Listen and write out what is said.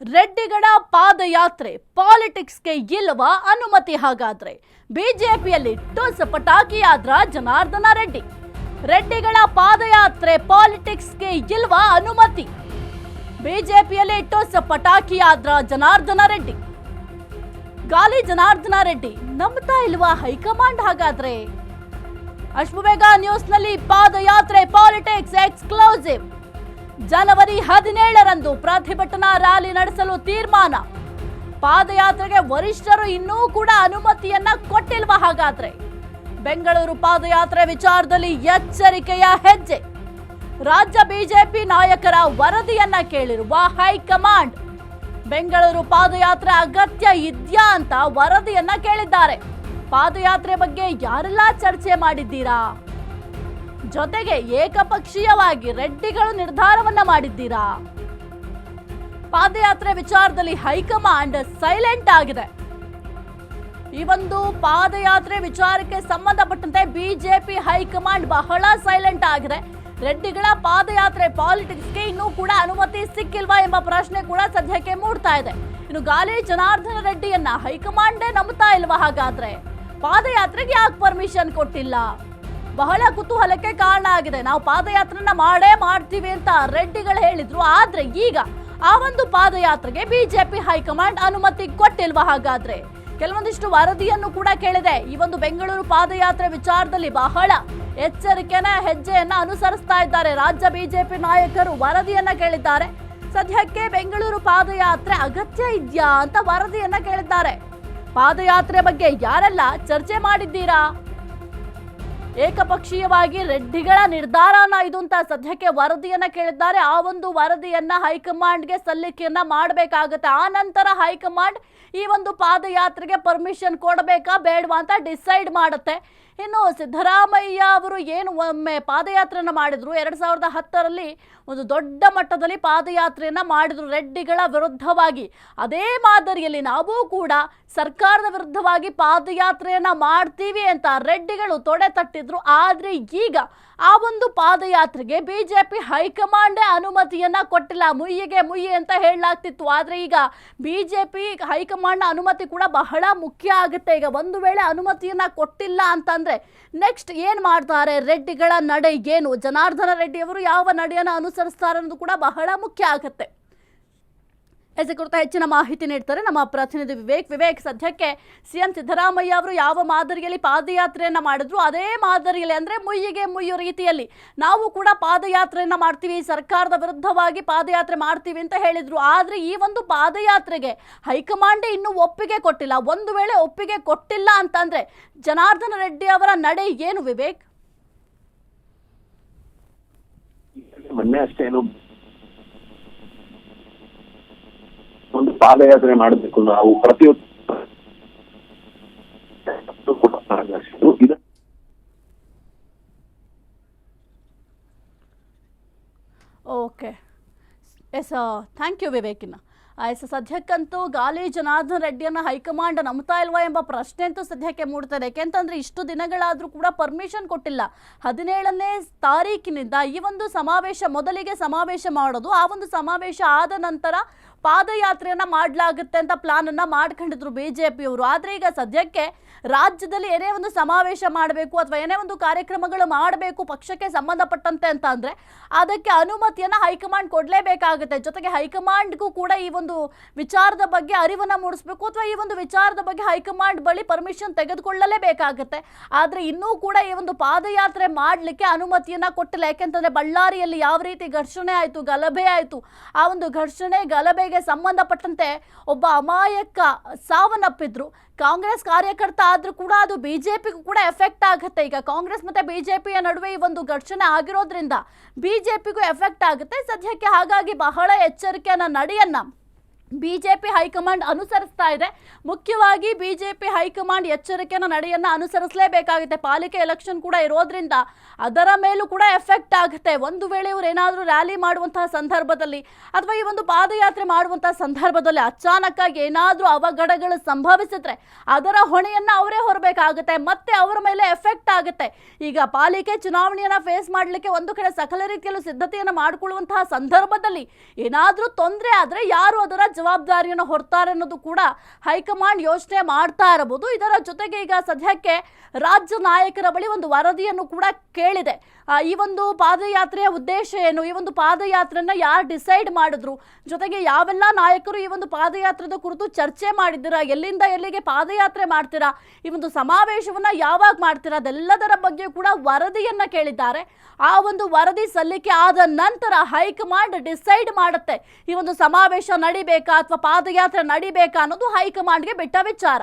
ರೆಡ್ಡಿಗಳ ಪಾದಯಾತ್ರೆ ಪಾಲಿಟಿಕ್ಸ್ಗೆ ಇಲ್ವಾ ಅನುಮತಿ? ಹಾಗಾದ್ರೆ ಬಿಜೆಪಿಯಲ್ಲಿ ಟುಸ್ ಪಟಾಕಿಯಾದ್ರ ಜನಾರ್ದನ ರೆಡ್ಡಿ. ರೆಡ್ಡಿಗಳ ಪಾದಯಾತ್ರೆ ಪಾಲಿಟಿಕ್ಸ್ಗೆ ಇಲ್ವಾ ಅನುಮತಿ? ಬಿಜೆಪಿಯಲ್ಲಿ ಟುಸ್ ಪಟಾಕಿಯಾದ್ರ ಜನಾರ್ದನ ರೆಡ್ಡಿ. ಗಾಲಿ ಜನಾರ್ದನ ರೆಡ್ಡಿ ನಂಬ್ತಾ ಇಲ್ವಾ ಹೈಕಮಾಂಡ್? ಹಾಗಾದ್ರೆ ಅಶ್ವವೇಗ ನ್ಯೂಸ್ನಲ್ಲಿ ಪಾದಯಾತ್ರೆ ಪಾಲಿಟಿಕ್ಸ್ ಎಕ್ಸ್ಕ್ಲೂಸಿವ್. ಜನವರಿ 17ರಂದು ಪ್ರತಿಭಟನಾ ರ್ಯಾಲಿ ನಡೆಸಲು ತೀರ್ಮಾನ. ಪಾದಯಾತ್ರೆಗೆ ವರಿಷ್ಠರು ಇನ್ನೂ ಕೂಡ ಅನುಮತಿಯನ್ನ ಕೊಟ್ಟಿಲ್ವಾ? ಹಾಗಾದ್ರೆ ಬೆಂಗಳೂರು ಪಾದಯಾತ್ರೆ ವಿಚಾರದಲ್ಲಿ ಎಚ್ಚರಿಕೆಯ ಹೆಜ್ಜೆ. ರಾಜ್ಯ ಬಿಜೆಪಿ ನಾಯಕರ ವರದಿಯನ್ನ ಕೇಳಿರುವ ಹೈಕಮಾಂಡ್. ಬೆಂಗಳೂರು ಪಾದಯಾತ್ರೆ ಅಗತ್ಯ ಇದೆಯಾ ಅಂತ ವರದಿಯನ್ನ ಕೇಳಿದ್ದಾರೆ. ಪಾದಯಾತ್ರೆ ಬಗ್ಗೆ ಯಾರೆಲ್ಲ ಚರ್ಚೆ ಮಾಡಿದ್ದೀರಾ? ಜೊತೆಗೆ ಏಕಪಕ್ಷೀಯವಾಗಿ ರೆಡ್ಡಿಗಳು ನಿರ್ಧಾರವನ್ನ ಮಾಡಿದ್ದೀರಾ? ಪಾದಯಾತ್ರೆ ವಿಚಾರದಲ್ಲಿ ಹೈಕಮಾಂಡ್ ಸೈಲೆಂಟ್ ಆಗಿದೆ. ಈ ಒಂದು ಪಾದಯಾತ್ರೆ ವಿಚಾರಕ್ಕೆ ಸಂಬಂಧಪಟ್ಟಂತೆ ಬಿಜೆಪಿ ಹೈಕಮಾಂಡ್ ಬಹಳ ಸೈಲೆಂಟ್ ಆಗಿದೆ. ರೆಡ್ಡಿಗಳ ಪಾದಯಾತ್ರೆ ಪಾಲಿಟಿಕ್ಸ್ಗೆ ಇನ್ನೂ ಕೂಡ ಅನುಮತಿ ಸಿಕ್ಕಿಲ್ವಾ ಎಂಬ ಪ್ರಶ್ನೆ ಕೂಡ ಸದ್ಯಕ್ಕೆ ಮೂಡ್ತಾ ಇದೆ. ಇನ್ನು ಗಾಲಿ ಜನಾರ್ದನ ರೆಡ್ಡಿಯನ್ನ ಹೈಕಮಾಂಡೇ ನಂಬ್ತಾ ಇಲ್ವಾ? ಹಾಗಾದ್ರೆ ಪಾದಯಾತ್ರೆಗೆ ಯಾಕೆ ಪರ್ಮಿಷನ್ ಕೊಟ್ಟಿಲ್ಲ? ಬಹಳ ಕುತೂಹಲಕ್ಕೆ ಕಾರಣ ಆಗಿದೆ. ನಾವು ಪಾದಯಾತ್ರೆನ ಮಾಡೇ ಮಾಡ್ತೀವಿ ಅಂತ ರೆಡ್ಡಿಗಳು ಹೇಳಿದ್ರು. ಆದ್ರೆ ಈಗ ಆ ಒಂದು ಪಾದಯಾತ್ರೆಗೆ ಬಿಜೆಪಿ ಹೈಕಮಾಂಡ್ ಅನುಮತಿ ಕೊಟ್ಟಿಲ್ವಾ? ಹಾಗಾದ್ರೆ ಕೆಲವೊಂದಿಷ್ಟು ವರದಿಯನ್ನು ಕೂಡ ಕೇಳಿದೆ. ಈ ಒಂದು ಬೆಂಗಳೂರು ಪಾದಯಾತ್ರೆ ವಿಚಾರದಲ್ಲಿ ಬಹಳ ಎಚ್ಚರಿಕೆನ ಹೆಜ್ಜೆಯನ್ನ ಅನುಸರಿಸ್ತಾ ಇದ್ದಾರೆ ರಾಜ್ಯ ಬಿಜೆಪಿ ನಾಯಕರು. ವರದಿಯನ್ನ ಕೇಳಿದ್ದಾರೆ. ಸದ್ಯಕ್ಕೆ ಬೆಂಗಳೂರು ಪಾದಯಾತ್ರೆ ಅಗತ್ಯ ಇದೆಯಾ ಅಂತ ವರದಿಯನ್ನ ಕೇಳಿದ್ದಾರೆ. ಪಾದಯಾತ್ರೆ ಬಗ್ಗೆ ಯಾರೆಲ್ಲ ಚರ್ಚೆ ಮಾಡಿದ್ದೀರಾ? ಏಕಪಕ್ಷೀಯವಾಗಿ ರೆಡ್ಡಿಗಳ ನಿರ್ಧಾರನ ಇದು ಅಂತ ಸದ್ಯಕ್ಕೆ ವರದಿಯನ್ನ ಕೇಳಿದ್ದಾರೆ. ಆ ಒಂದು ವರದಿಯನ್ನ ಹೈಕಮಾಂಡ್ಗೆ ಸಲ್ಲಿಕೆಯನ್ನ ಮಾಡಬೇಕಾಗುತ್ತೆ. ಆ ನಂತರ ಹೈಕಮಾಂಡ್ ಈ ಒಂದು ಪಾದಯಾತ್ರೆಗೆ ಪರ್ಮಿಷನ್ ಕೊಡಬೇಕಾ ಬೇಡವಾ ಅಂತ ಡಿಸೈಡ್ ಮಾಡುತ್ತೆ. ಇನ್ನು ಸಿದ್ದರಾಮಯ್ಯ ಅವರು ಏನು ಒಮ್ಮೆ ಪಾದಯಾತ್ರೆಯನ್ನ ಮಾಡಿದ್ರು 2010ರಲ್ಲಿ ಒಂದು ದೊಡ್ಡ ಮಟ್ಟದಲ್ಲಿ ಪಾದಯಾತ್ರೆಯನ್ನ ಮಾಡಿದ್ರು ರೆಡ್ಡಿಗಳ ವಿರುದ್ಧವಾಗಿ. ಅದೇ ಮಾದರಿಯಲ್ಲಿ ನಾವು ಕೂಡ ಸರ್ಕಾರದ ವಿರುದ್ಧವಾಗಿ ಪಾದಯಾತ್ರೆಯನ್ನ ಮಾಡ್ತೀವಿ ಅಂತ ರೆಡ್ಡಿಗಳು ತೊಡೆ ತಟ್ಟಿದ್ರು. ಆದ್ರೆ ಈಗ ಆ ಒಂದು ಪಾದಯಾತ್ರೆಗೆ ಬಿಜೆಪಿ ಹೈಕಮಾಂಡೇ ಅನುಮತಿಯನ್ನ ಕೊಟ್ಟಿಲ್ಲ. ಮುಯ್ಯಿಗೆ ಮುಯ್ಯಿ ಅಂತ ಹೇಳಲಾಗ್ತಿತ್ತು. ಆದ್ರೆ ಈಗ ಬಿಜೆಪಿ ಹೈಕಮಾಂಡ್ ಅನುಮತಿ ಕೂಡ ಬಹಳ ಮುಖ್ಯ ಆಗುತ್ತೆ. ಈಗ ಒಂದು ವೇಳೆ ಅನುಮತಿಯನ್ನ ಕೊಟ್ಟಿಲ್ಲ ಅಂತಂದ್ರೆ ನೆಕ್ಸ್ಟ್ ಏನ್ ಮಾಡ್ತಾರೆ? ರೆಡ್ಡಿಗಳ ನಡೆ ಏನು? ಜನಾರ್ದನ ರೆಡ್ಡಿ ಅವರು ಯಾವ ನಡೆಯನ್ನ ಅನುಸರಿಸ್ತಾರೆ ಅನ್ನೋದು ಕೂಡ ಬಹಳ ಮುಖ್ಯ ಆಗುತ್ತೆ. ಇದರ ಕುರಿತು ಹೆಚ್ಚಿನ ಮಾಹಿತಿ ನೀಡ್ತಾರೆ ನಮ್ಮ ಪ್ರತಿನಿಧಿ ವಿವೇಕ್. ಸದ್ಯಕ್ಕೆ ಸಿಎಂ ಸಿದ್ದರಾಮಯ್ಯ ಅವರು ಯಾವ ಮಾದರಿಯಲ್ಲಿ ಪಾದಯಾತ್ರೆಯನ್ನ ಮಾಡಿದ್ರು ಅದೇ ಮಾದರಿಯಲ್ಲಿ, ಅಂದ್ರೆ ಮುಯ್ಯಿಗೆ ಮುಯ್ಯು ರೀತಿಯಲ್ಲಿ ನಾವು ಕೂಡ ಪಾದಯಾತ್ರೆಯನ್ನ ಮಾಡ್ತೀವಿ, ಸರ್ಕಾರದ ವಿರುದ್ಧವಾಗಿ ಪಾದಯಾತ್ರೆ ಮಾಡ್ತೀವಿ ಅಂತ ಹೇಳಿದ್ರು. ಆದ್ರೆ ಈ ಒಂದು ಪಾದಯಾತ್ರೆಗೆ ಹೈಕಮಾಂಡ್ ಇನ್ನೂ ಒಪ್ಪಿಗೆ ಕೊಟ್ಟಿಲ್ಲ. ಒಂದು ವೇಳೆ ಒಪ್ಪಿಗೆ ಕೊಟ್ಟಿಲ್ಲ ಅಂತಂದ್ರೆ ಜನಾರ್ದನ ರೆಡ್ಡಿ ಅವರ ನಡೆ ಏನು ವಿವೇಕ್? ಮೊನ್ನೆ ಅಷ್ಟೇನು ಒಂದು ಪಾದಯಾತ್ರೆ ಮಾಡಬೇಕು ನಾವು ಪ್ರತಿಯೊಂದು ಓಕೆ ಎಸ್, ಥ್ಯಾಂಕ್ ಯು ವಿವೇಕಿನ. ಸದ್ಯಕ್ಕಂತೂ ಗಾಲಿ ಜನಾರ್ದನ ರೆಡ್ಡಿಯನ್ನ ಹೈಕಮಾಂಡ್ ನಂಬ್ತಾ ಇಲ್ವಾ ಎಂಬ ಪ್ರಶ್ನೆ ಅಂತೂ ಸದ್ಯಕ್ಕೆ ಮೂಡ್ತದೆ. ಯಾಕೆಂತಂದ್ರೆ ಇಷ್ಟು ದಿನಗಳಾದ್ರೂ ಕೂಡ ಪರ್ಮಿಷನ್ ಕೊಟ್ಟಿಲ್ಲ. 17ನೇ ತಾರೀಕಿನಿಂದ ಈ ಒಂದು ಸಮಾವೇಶ, ಮೊದಲಿಗೆ ಸಮಾವೇಶ ಮಾಡೋದು, ಆ ಒಂದು ಸಮಾವೇಶ ಆದ ನಂತರ ಪಾದಯಾತ್ರೆಯನ್ನ ಮಾಡಲಾಗುತ್ತೆ ಅಂತ ಪ್ಲಾನ್ ಅನ್ನ ಮಾಡ್ಕೊಂಡಿದ್ರು ಬಿಜೆಪಿಯವರು. ಆದ್ರೆ ಈಗ ಸದ್ಯಕ್ಕೆ ರಾಜ್ಯದಲ್ಲಿ ಏನೇ ಒಂದು ಸಮಾವೇಶ ಮಾಡಬೇಕು ಅಥವಾ ಏನೇ ಒಂದು ಕಾರ್ಯಕ್ರಮಗಳು ಮಾಡಬೇಕು ಪಕ್ಷಕ್ಕೆ ಸಂಬಂಧಪಟ್ಟಂತೆ ಅಂತ ಅಂದ್ರೆ ಅದಕ್ಕೆ ಅನುಮತಿಯನ್ನ ಹೈಕಮಾಂಡ್ ಕೊಡ್ಲೇಬೇಕಾಗುತ್ತೆ. ಜೊತೆಗೆ ಹೈಕಮಾಂಡ್ಗೂ ಕೂಡ ಈ ಒಂದು ವಿಚಾರದ ಬಗ್ಗೆ ಅರಿವನ್ನ ಮೂಡಿಸಬೇಕು ಅಥವಾ ಈ ಒಂದು ವಿಚಾರದ ಬಗ್ಗೆ ಹೈಕಮಾಂಡ್ ಬಳಿ ಪರ್ಮಿಷನ್ ತೆಗೆದುಕೊಳ್ಳಲೇಬೇಕಾಗುತ್ತೆ. ಆದ್ರೆ ಇನ್ನೂ ಕೂಡ ಈ ಒಂದು ಪಾದಯಾತ್ರೆ ಮಾಡ್ಲಿಕ್ಕೆ ಅನುಮತಿಯನ್ನ ಕೊಟ್ಟಿಲ್ಲ. ಯಾಕೆಂತಂದ್ರೆ ಬಳ್ಳಾರಿಯಲ್ಲಿ ಯಾವ ರೀತಿ ಘರ್ಷಣೆ ಆಯ್ತು, ಗಲಭೆ ಆಯ್ತು, ಆ ಒಂದು ಘರ್ಷಣೆ ಗಲಭೆಗೆ ಸಂಬಂಧಪಟ್ಟಂತೆ ಒಬ್ಬ ಅಮಾಯಕ ಸಾವನ್ನಪ್ಪಿದ್ರು. ಕಾಂಗ್ರೆಸ್ ಕಾರ್ಯಕರ್ತ ಆದ್ರೂ ಕೂಡ ಅದು ಬಿಜೆಪಿಗೂ ಕೂಡ ಎಫೆಕ್ಟ್ ಆಗುತ್ತೆ. ಈಗ ಕಾಂಗ್ರೆಸ್ ಮತ್ತೆ ಬಿಜೆಪಿಯ ನಡುವೆ ಈ ಒಂದು ಘರ್ಷಣೆ ಆಗಿರೋದ್ರಿಂದ ಬಿಜೆಪಿಗೂ ಎಫೆಕ್ಟ್ ಆಗುತ್ತೆ ಸದ್ಯಕ್ಕೆ. ಹಾಗಾಗಿ ಬಹಳ ಎಚ್ಚರಿಕೆಯ ನಡೆಯನ್ನ ಬಿಜೆಪಿ ಹೈಕಮಾಂಡ್ ಅನುಸರಿಸ್ತಾ ಇದೆ. ಮುಖ್ಯವಾಗಿ ಬಿಜೆಪಿ ಹೈಕಮಾಂಡ್ ಎಚ್ಚರಿಕೆಯ ನಡೆಯನ್ನ ಅನುಸರಿಸಲೇಬೇಕಾಗುತ್ತೆ. ಪಾಲಿಕೆ ಎಲೆಕ್ಷನ್ ಕೂಡ ಇರೋದ್ರಿಂದ ಅದರ ಮೇಲೂ ಕೂಡ ಎಫೆಕ್ಟ್ ಆಗುತ್ತೆ. ಒಂದು ವೇಳೆ ಇವರು ಏನಾದರೂ ರ್ಯಾಲಿ ಮಾಡುವಂತಹ ಸಂದರ್ಭದಲ್ಲಿ ಅಥವಾ ಈ ಒಂದು ಪಾದಯಾತ್ರೆ ಮಾಡುವಂತಹ ಸಂದರ್ಭದಲ್ಲಿ ಅಚಾನಕ್ ಆಗಿ ಏನಾದರೂ ಅವಘಡಗಳು ಸಂಭವಿಸಿದ್ರೆ ಅದರ ಹೊಣೆಯನ್ನ ಅವರೇ ಹೊರಬೇಕಾಗುತ್ತೆ, ಮತ್ತೆ ಅವರ ಮೇಲೆ ಎಫೆಕ್ಟ್ ಆಗುತ್ತೆ. ಈಗ ಪಾಲಿಕೆ ಚುನಾವಣೆಯನ್ನ ಫೇಸ್ ಮಾಡಲಿಕ್ಕೆ ಒಂದು ಕಡೆ ಸಕಲ ರೀತಿಯಲ್ಲೂ ಸಿದ್ಧತೆಯನ್ನು ಮಾಡಿಕೊಳ್ಳುವಂತಹ ಸಂದರ್ಭದಲ್ಲಿ ಏನಾದರೂ ತೊಂದರೆ ಆದ್ರೆ ಯಾರು ಅದರ ಜವಾಬ್ದಾರಿಯನ್ನು ಹೊರ್ತಾರೆ ಅನ್ನೋದು ಕೂಡ ಹೈಕಮಾಂಡ್ ಯೋಚನೆ ಮಾಡ್ತಾ ಇರಬಹುದು. ಇದರ ಜೊತೆಗೆ ಈಗ ಸದ್ಯಕ್ಕೆ ರಾಜ್ಯ ನಾಯಕರ ಬಳಿ ಒಂದು ವರದಿಯನ್ನು ಕೂಡ ಕೇಳಿದೆ. ಈ ಒಂದು ಪಾದಯಾತ್ರೆಯ ಉದ್ದೇಶ ಏನು, ಈ ಒಂದು ಪಾದಯಾತ್ರೆಯನ್ನ ಯಾರು ಡಿಸೈಡ್ ಮಾಡಿದ್ರು, ಜೊತೆಗೆ ಯಾವೆಲ್ಲ ನಾಯಕರು ಈ ಒಂದು ಪಾದಯಾತ್ರೆದ ಕುರಿತು ಚರ್ಚೆ ಮಾಡಿದ್ದೀರಾ, ಎಲ್ಲಿಂದ ಎಲ್ಲಿಗೆ ಪಾದಯಾತ್ರೆ ಮಾಡ್ತೀರಾ, ಈ ಒಂದು ಸಮಾವೇಶವನ್ನ ಯಾವಾಗ ಮಾಡ್ತೀರಾ, ಅದೆಲ್ಲದರ ಬಗ್ಗೆ ಕೂಡ ವರದಿಯನ್ನ ಕೇಳಿದ್ದಾರೆ. ಆ ಒಂದು ವರದಿ ಸಲ್ಲಿಕೆ ಆದ ನಂತರ ಹೈಕಮಾಂಡ್ ಡಿಸೈಡ್ ಮಾಡುತ್ತೆ ಈ ಒಂದು ಸಮಾವೇಶ ನಡಿಬೇಕಾ ಅಥವಾ ಪಾದಯಾತ್ರೆ ನಡಿಬೇಕಾ ಅನ್ನೋದು ಹೈಕಮಾಂಡ್ಗೆ ಬಿಟ್ಟ ವಿಚಾರ.